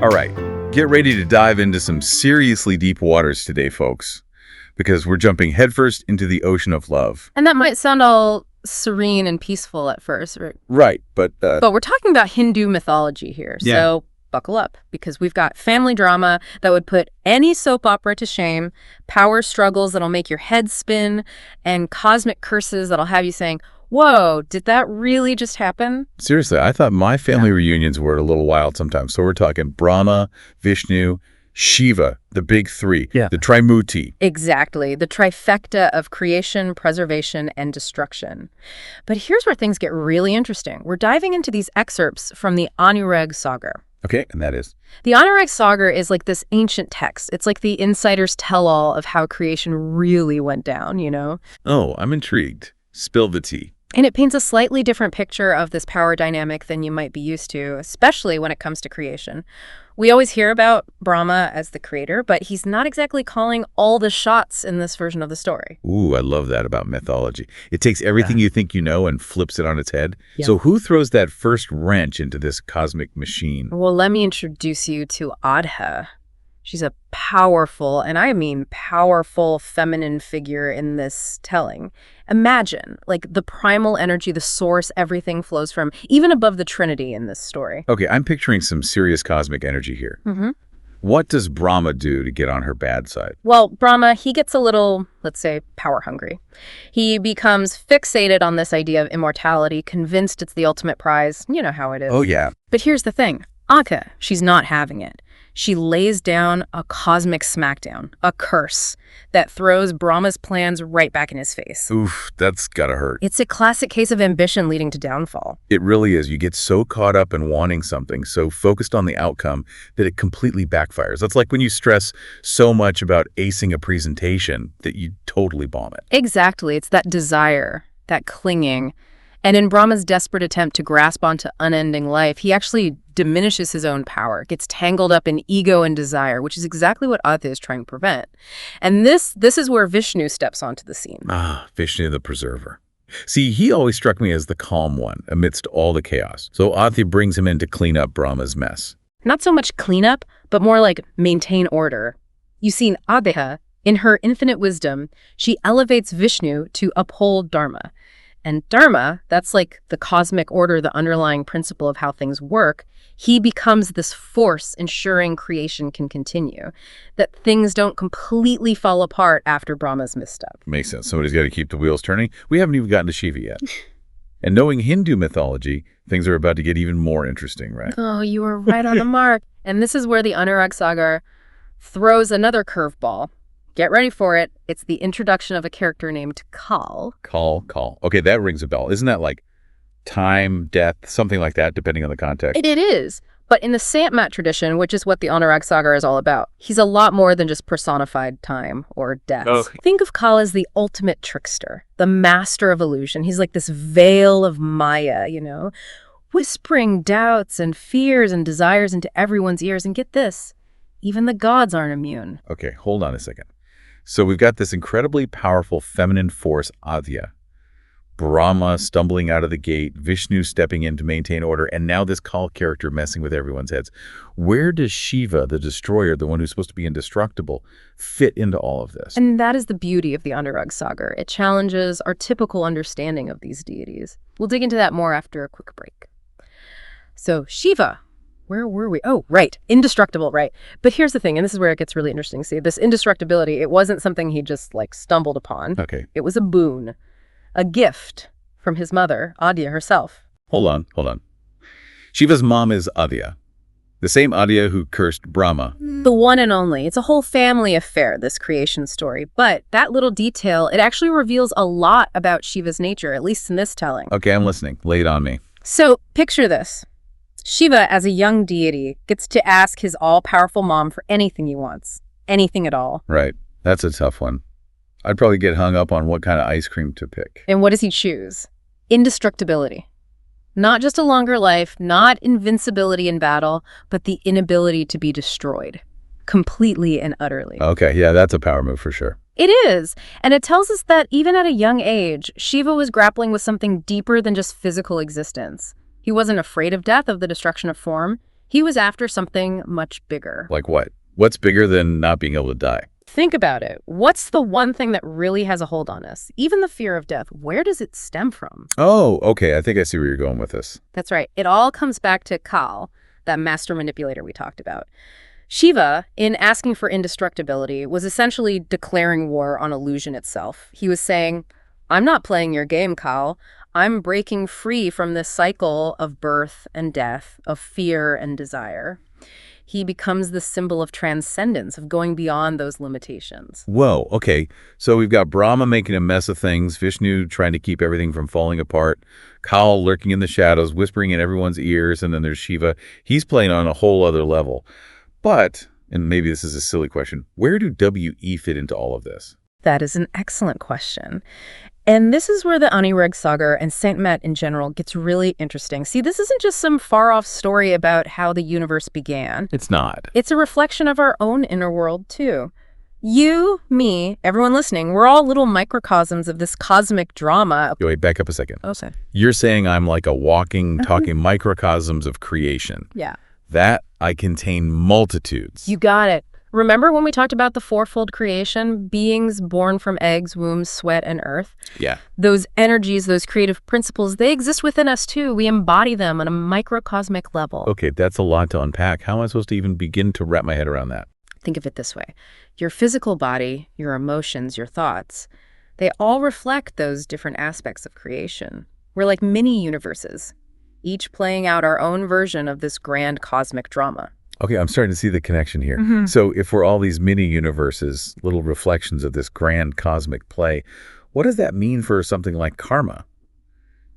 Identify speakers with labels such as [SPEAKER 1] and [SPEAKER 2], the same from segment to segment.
[SPEAKER 1] All right, get ready to dive into some seriously deep waters today, folks, because we're jumping headfirst into the ocean of love.
[SPEAKER 2] And that might sound all serene and peaceful at first, right?
[SPEAKER 1] Right, but
[SPEAKER 2] we're talking about Hindu mythology here, so buckle up, because we've got family drama that would put any soap opera to shame, power struggles that'll make your head spin, and cosmic curses that'll have you saying, whoa, did that really just happen?
[SPEAKER 1] seriously, I thought my family reunions were a little wild sometimes. So we're talking Brahma, Vishnu, Shiva, the big three, the Trimuti.
[SPEAKER 2] Exactly, the trifecta of creation, preservation, and destruction. But here's where things get really interesting. We're diving into these excerpts from the Anurag Sagar.
[SPEAKER 1] Okay, and that is?
[SPEAKER 2] The Anurag Sagar is like this ancient text. It's like the insider's tell-all of how creation really went down, you know?
[SPEAKER 1] Oh, I'm intrigued. Spill the tea.
[SPEAKER 2] And it paints a slightly different picture of this power dynamic than you might be used to, especially when it comes to creation. We always hear about Brahma as the creator, but he's not exactly calling all the shots in this version of the story.
[SPEAKER 1] Ooh, I love that about mythology. It takes everything you think you know and flips it on its head. So who throws that first wrench into this cosmic machine?
[SPEAKER 2] Well, let me introduce you to Adha. She's a powerful, and I mean powerful, feminine figure in this telling. Imagine, like, the primal energy, the source everything flows from, even above the Trinity in this story.
[SPEAKER 1] Okay, I'm picturing some serious cosmic energy here. What does Brahma do to get on her bad side?
[SPEAKER 2] Well, Brahma, he gets a little, let's say, power hungry. He becomes fixated on this idea of immortality, convinced it's the ultimate prize. You know how it is.
[SPEAKER 1] Oh, yeah.
[SPEAKER 2] But here's the thing. Akka, she's not having it. She lays down a cosmic smackdown, a curse, that throws Brahma's plans right back in his face.
[SPEAKER 1] Oof, that's gotta hurt.
[SPEAKER 2] It's a classic case of ambition leading to downfall.
[SPEAKER 1] It really is. You get so caught up in wanting something, so focused on the outcome, that it completely backfires. That's like when you stress so much about acing a presentation that you totally bomb it.
[SPEAKER 2] Exactly. It's that desire, that clinging. And in Brahma's desperate attempt to grasp onto unending life, he actually diminishes his own power, gets tangled up in ego and desire, which is exactly what Adha is trying to prevent. And this is where Vishnu steps onto the scene.
[SPEAKER 1] Ah, Vishnu the preserver. See, he always struck me as the calm one amidst all the chaos. So Adha brings him in to clean up Brahma's mess.
[SPEAKER 2] Not so much cleanup, but more like maintain order. You see, Adha, in her infinite wisdom, she elevates Vishnu to uphold Dharma. And Dharma, that's like the cosmic order, the underlying principle of how things work. He becomes this force ensuring creation can continue, that things don't completely fall apart after Brahma's misstep.
[SPEAKER 1] Makes sense. Somebody's got to keep the wheels turning. We haven't even gotten to Shiva yet. And knowing Hindu mythology, things are about to get even more interesting, right?
[SPEAKER 2] Oh, you were right on the mark. And this is where the Anurag Sagar throws another curveball. Get ready for it. It's the introduction of a character named Kal.
[SPEAKER 1] Kal. Okay, that rings a bell. Isn't that like time, death, something like that, depending on the context?
[SPEAKER 2] It is. But in the Sant tradition, which is what the Anurag Sagar is all about, he's a lot more than just personified time or death.
[SPEAKER 1] Okay.
[SPEAKER 2] Think of Kal as the ultimate trickster, the master of illusion. He's like this veil of Maya, you know, whispering doubts and fears and desires into everyone's ears. And get this, even the gods aren't immune.
[SPEAKER 1] Okay, hold on a second. So we've got this incredibly powerful feminine force, Adya. Brahma stumbling out of the gate, Vishnu stepping in to maintain order, and now this Kal character messing with everyone's heads. Where does Shiva, the destroyer, the one who's supposed to be indestructible, fit into all of this?
[SPEAKER 2] And that is the beauty of the Anurag Sagar. It challenges our typical understanding of these deities. We'll dig into that more after a quick break. So Shiva. Where were we? Oh, right. Indestructible, right. But here's the thing, and this is where it gets really interesting. See, this indestructibility, it wasn't something he just, like, stumbled upon.
[SPEAKER 1] Okay.
[SPEAKER 2] It was a boon, a gift from his mother, Adya herself.
[SPEAKER 1] Hold on. Shiva's mom is Adya, the same Adya who cursed Brahma.
[SPEAKER 2] The one and only. It's a whole family affair, this creation story. But that little detail, it actually reveals a lot about Shiva's nature, at least in this telling.
[SPEAKER 1] Okay, I'm listening. Lay it on me.
[SPEAKER 2] So, picture this. Shiva, as a young deity, gets to ask his all-powerful mom for anything he wants. Anything at all.
[SPEAKER 1] Right. That's a tough one. I'd probably get hung up on what kind of ice cream to pick.
[SPEAKER 2] And what does he choose? Indestructibility. Not just a longer life, not invincibility in battle, but the inability to be destroyed. Completely and utterly.
[SPEAKER 1] Okay, yeah, that's a power move for sure.
[SPEAKER 2] It is. And it tells us that even at a young age, Shiva was grappling with something deeper than just physical existence. He wasn't afraid of death, of the destruction of form. He was after something much bigger.
[SPEAKER 1] Like what? What's bigger than not being able to die?
[SPEAKER 2] Think about it. What's the one thing that really has a hold on us? Even the fear of death, where does it stem from?
[SPEAKER 1] Oh, okay. I think I see where you're going with this.
[SPEAKER 2] That's right. It all comes back to Kal, that master manipulator we talked about. Shiva, in asking for indestructibility, was essentially declaring war on illusion itself. He was saying, I'm not playing your game, Kal. I'm breaking free from this cycle of birth and death, of fear and desire. He becomes the symbol of transcendence, of going beyond those limitations.
[SPEAKER 1] Whoa, okay. So we've got Brahma making a mess of things, Vishnu trying to keep everything from falling apart, Kal lurking in the shadows, whispering in everyone's ears, and then there's Shiva. He's playing on a whole other level. But, and maybe this is a silly question, where do WE fit into all of this?
[SPEAKER 2] That is an excellent question. And this is where the Anurag Sagar and Saint Mat in general gets really interesting. See, this isn't just some far-off story about how the universe began.
[SPEAKER 1] It's not.
[SPEAKER 2] It's a reflection of our own inner world, too. You, me, everyone listening, we're all little microcosms of this cosmic drama.
[SPEAKER 1] Wait, back up a second.
[SPEAKER 2] Oh, sorry.
[SPEAKER 1] You're saying I'm like a walking, talking microcosms of creation.
[SPEAKER 2] Yeah.
[SPEAKER 1] That I contain multitudes.
[SPEAKER 2] You got it. Remember when we talked about the fourfold creation, beings born from eggs, wombs, sweat, and earth?
[SPEAKER 1] Yeah.
[SPEAKER 2] Those energies, those creative principles, they exist within us too. We embody them on a microcosmic level.
[SPEAKER 1] Okay, that's a lot to unpack. How am I supposed to even begin to wrap my head around that?
[SPEAKER 2] Think of it this way. Your physical body, your emotions, your thoughts, they all reflect those different aspects of creation. We're like mini universes, each playing out our own version of this grand cosmic drama.
[SPEAKER 1] Okay, I'm starting to see the connection here. So if we're all these mini universes, little reflections of this grand cosmic play, what does that mean for something like karma?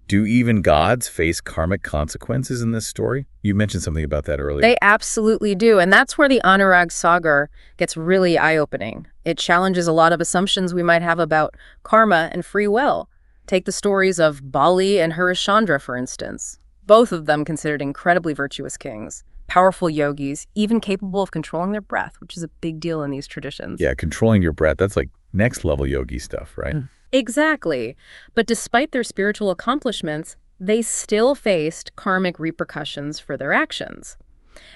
[SPEAKER 1] Do even gods face karmic consequences in this story? You mentioned something about that earlier.
[SPEAKER 2] They absolutely do. And that's where the Anurag Sagar gets really eye-opening. It challenges a lot of assumptions we might have about karma and free will. Take the stories of Bali and Harishchandra, for instance. Both of them considered incredibly virtuous kings. Powerful yogis, even capable of controlling their breath, which is a big deal in these traditions.
[SPEAKER 1] Yeah, controlling your breath, that's like next level yogi stuff, right?
[SPEAKER 2] Exactly. But despite their spiritual accomplishments, they still faced karmic repercussions for their actions.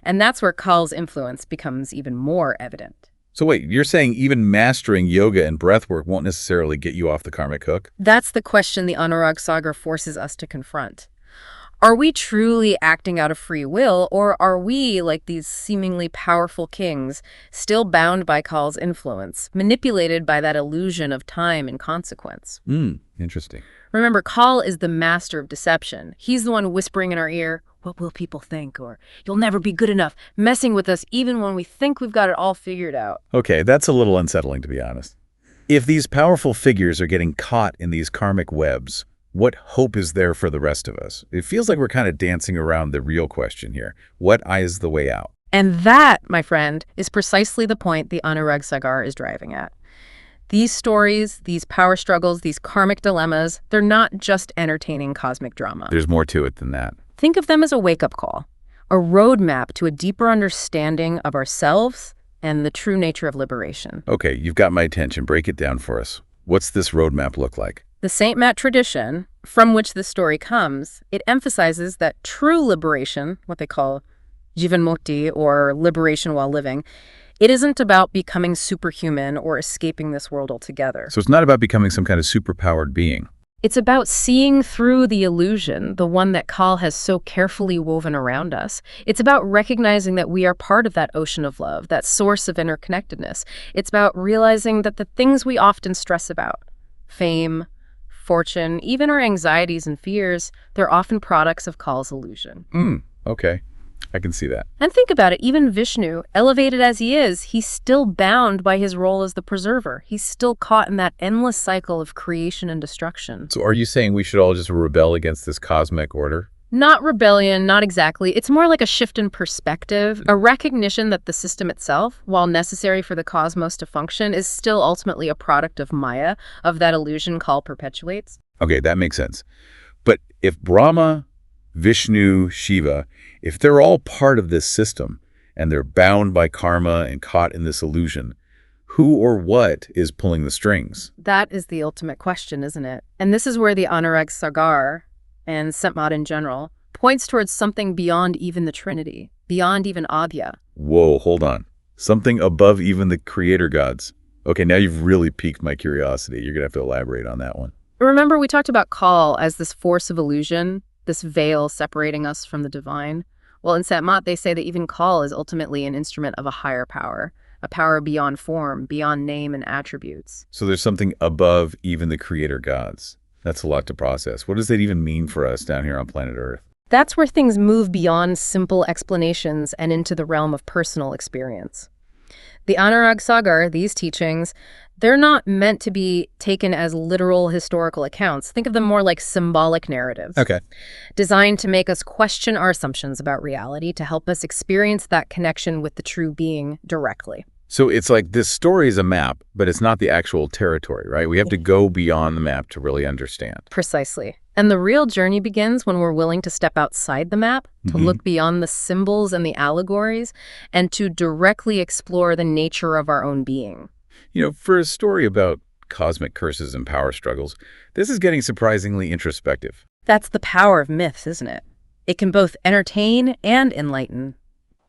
[SPEAKER 2] And that's where Kal's influence becomes even more evident.
[SPEAKER 1] So wait, you're saying even mastering yoga and breathwork won't necessarily get you off the karmic hook?
[SPEAKER 2] That's the question the Anurag Sagar forces us to confront. Are we truly acting out of free will, or are we, like these seemingly powerful kings, still bound by Kal's influence, manipulated by that illusion of time and consequence?
[SPEAKER 1] Interesting.
[SPEAKER 2] Remember, Kal is the master of deception. He's the one whispering in our ear, what will people think, or you'll never be good enough, messing with us even when we think we've got it all figured out.
[SPEAKER 1] Okay, that's a little unsettling, to be honest. If these powerful figures are getting caught in these karmic webs, what hope is there for the rest of us? It feels like we're kind of dancing around the real question here. What is the way out?
[SPEAKER 2] And that, my friend, is precisely the point the Anurag Sagar is driving at. These stories, these power struggles, these karmic dilemmas, they're not just entertaining cosmic drama.
[SPEAKER 1] There's more to it than that.
[SPEAKER 2] Think of them as a wake-up call, a roadmap to a deeper understanding of ourselves and the true nature of liberation.
[SPEAKER 1] Okay, you've got my attention. Break it down for us. What's this roadmap look like?
[SPEAKER 2] The Saint Mat tradition, from which this story comes, it emphasizes that true liberation, what they call Jivan Mukti, or liberation while living, it isn't about becoming superhuman or escaping this world altogether.
[SPEAKER 1] So it's not about becoming some kind of superpowered being.
[SPEAKER 2] It's about seeing through the illusion, the one that Kal has so carefully woven around us. It's about recognizing that we are part of that ocean of love, that source of interconnectedness. It's about realizing that the things we often stress about, fame, fortune, even our anxieties and fears, they're often products of Kal's illusion.
[SPEAKER 1] Okay. I can see that.
[SPEAKER 2] And think about it, even Vishnu, elevated as he is, he's still bound by his role as the preserver. He's still caught in that endless cycle of creation and destruction.
[SPEAKER 1] So are you saying we should all just rebel against this cosmic order?
[SPEAKER 2] Not rebellion, not exactly. It's more like a shift in perspective, a recognition that the system itself, while necessary for the cosmos to function, is still ultimately a product of Maya, of that illusion Kal perpetuates.
[SPEAKER 1] Okay, that makes sense. But if Brahma, Vishnu, Shiva, if they're all part of this system and they're bound by karma and caught in this illusion, who or what is pulling the strings?
[SPEAKER 2] That is the ultimate question, isn't it? And this is where the Anurag Sagar and Saint Mat in general points towards something beyond even the Trinity. beyond even Adya.
[SPEAKER 1] Whoa, hold on. Something above even the creator gods. Okay, now you've really piqued my curiosity. You're going to have to elaborate on that one.
[SPEAKER 2] Remember, we talked about Kal as this force of illusion, this veil separating us from the divine? Well, in Satmat, they say that even Kal is ultimately an instrument of a higher power, a power beyond form, beyond name and attributes.
[SPEAKER 1] So there's something above even the creator gods. That's a lot to process. What does that even mean for us down here on planet Earth?
[SPEAKER 2] That's where things move beyond simple explanations and into the realm of personal experience. The Anurag Sagar, these teachings, they're not meant to be taken as literal historical accounts. Think of them more like symbolic narratives.
[SPEAKER 1] Okay.
[SPEAKER 2] Designed to make us question our assumptions about reality, to help us experience that connection with the true being directly.
[SPEAKER 1] So it's like this story is a map, but it's not the actual territory, right? We have to go beyond the map to really understand.
[SPEAKER 2] Precisely. And the real journey begins when we're willing to step outside the map, to look beyond the symbols and the allegories, and to directly explore the nature of our own being.
[SPEAKER 1] You know, for a story about cosmic curses and power struggles, this is getting surprisingly introspective.
[SPEAKER 2] That's the power of myths, isn't it? It can both entertain and enlighten.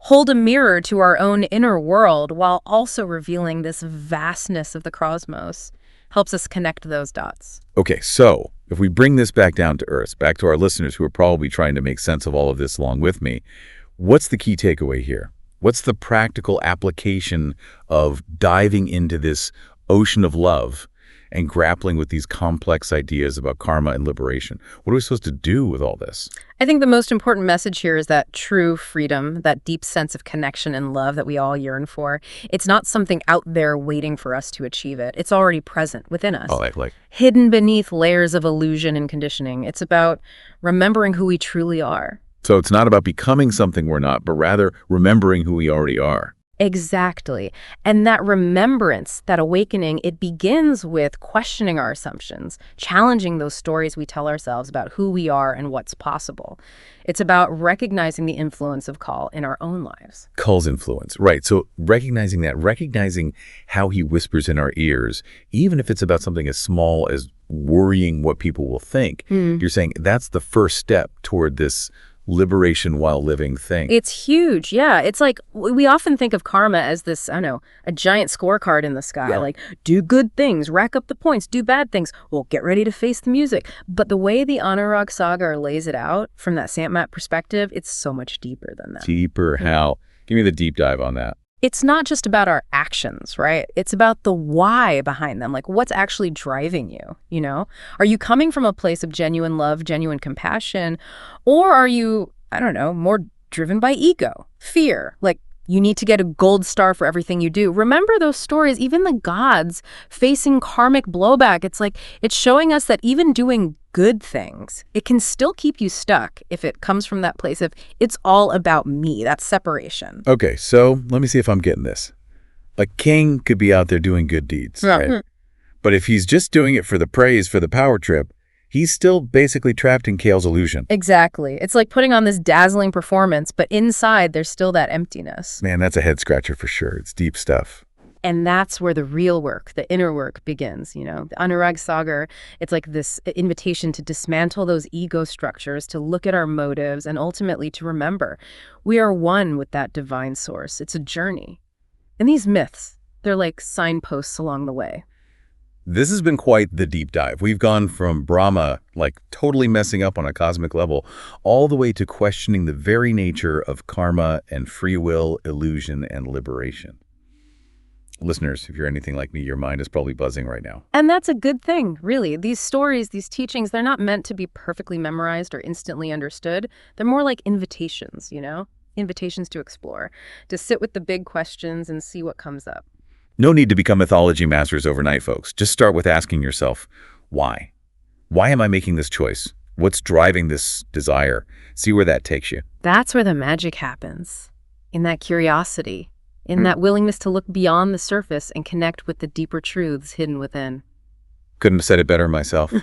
[SPEAKER 2] Hold a mirror to our own inner world while also revealing this vastness of the cosmos. Helps us connect those dots.
[SPEAKER 1] Okay, so if we bring this back down to earth, back to our listeners who are probably trying to make sense of all of this along with me, what's the key takeaway here? What's the practical application of diving into this ocean of love and grappling with these complex ideas about karma and liberation? What are we supposed to do with all this?
[SPEAKER 2] I think the most important message here is that true freedom, that deep sense of connection and love that we all yearn for, it's not something out there waiting for us to achieve it. It's already present within us.
[SPEAKER 1] Oh,
[SPEAKER 2] hidden beneath layers of illusion and conditioning. It's about remembering who we truly are.
[SPEAKER 1] So it's not about becoming something we're not, but rather remembering who we already are.
[SPEAKER 2] Exactly. And that remembrance, that awakening, it begins with questioning our assumptions, challenging those stories we tell ourselves about who we are and what's possible. It's about recognizing the influence of Kal in our own lives.
[SPEAKER 1] Kal's influence, right. So recognizing that, recognizing how he whispers in our ears, even if it's about something as small as worrying what people will think, you're saying that's the first step toward this liberation while living thing.
[SPEAKER 2] It's huge. Yeah. It's like we often think of karma as this, I don't know, a giant scorecard in the sky.
[SPEAKER 1] Yeah.
[SPEAKER 2] Like, do good things, rack up the points, do bad things. Well, get ready to face the music. But the way the Anurag Sagar lays it out from that Satmat perspective, it's so much deeper than that.
[SPEAKER 1] Deeper how? Give me the deep dive on that.
[SPEAKER 2] It's not just about our actions, right? It's about the why behind them. Like, what's actually driving you, you know? Are you coming from a place of genuine love, genuine compassion? Or are you, I don't know, more driven by ego, fear? Like, you need to get a gold star for everything you do. Remember those stories, even the gods facing karmic blowback. It's like, it's showing us that even doing good things, it can still keep you stuck if it comes from that place of, it's all about me. That's separation.
[SPEAKER 1] Okay, so let me see if I'm getting this. A king could be out there doing good deeds, right? But if he's just doing it for the praise, for the power trip, he's still basically trapped in Kal's illusion.
[SPEAKER 2] Exactly. It's like putting on this dazzling performance, but inside there's still that emptiness.
[SPEAKER 1] Man, that's a head scratcher for sure. It's deep stuff.
[SPEAKER 2] And that's where the real work, the inner work begins, you know. The Anurag Sagar, it's like this invitation to dismantle those ego structures, to look at our motives, and ultimately to remember we are one with that divine source. It's a journey. And these myths, they're like signposts along the way.
[SPEAKER 1] This has been quite the deep dive. We've gone from Brahma, like totally messing up on a cosmic level, all the way to questioning the very nature of karma and free will, illusion, and liberation. Listeners, if you're anything like me, your mind is probably buzzing right now.
[SPEAKER 2] And that's a good thing, really. These stories, these teachings, they're not meant to be perfectly memorized or instantly understood. They're more like invitations, you know? Invitations to explore, to sit with the big questions and see what comes up.
[SPEAKER 1] No need to become mythology masters overnight, folks. Just start with asking yourself, why? Why am I making this choice? What's driving this desire? See where that takes you.
[SPEAKER 2] That's where the magic happens, in that curiosity, in that willingness to look beyond the surface and connect with the deeper truths hidden within.
[SPEAKER 1] Couldn't have said it better myself.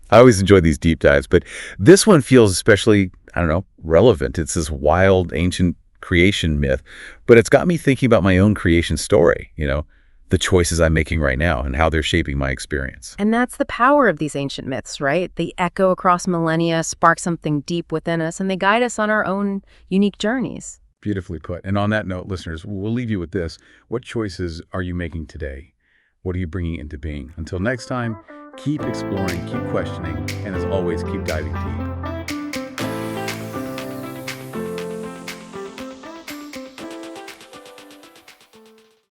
[SPEAKER 1] I always enjoy these deep dives, but this one feels especially, I don't know, relevant. It's this wild, ancient creation myth, but it's got me thinking about my own creation story, you know, the choices I'm making right now and how they're shaping my experience.
[SPEAKER 2] And that's the power of these ancient myths, right? They echo across millennia, spark something deep within us, and they guide us on our own unique journeys.
[SPEAKER 1] Beautifully put. And on that note, listeners, we'll leave you with this. What choices are you making today? What are you bringing into being? Until next time, keep exploring, keep questioning, and as always, keep diving deep.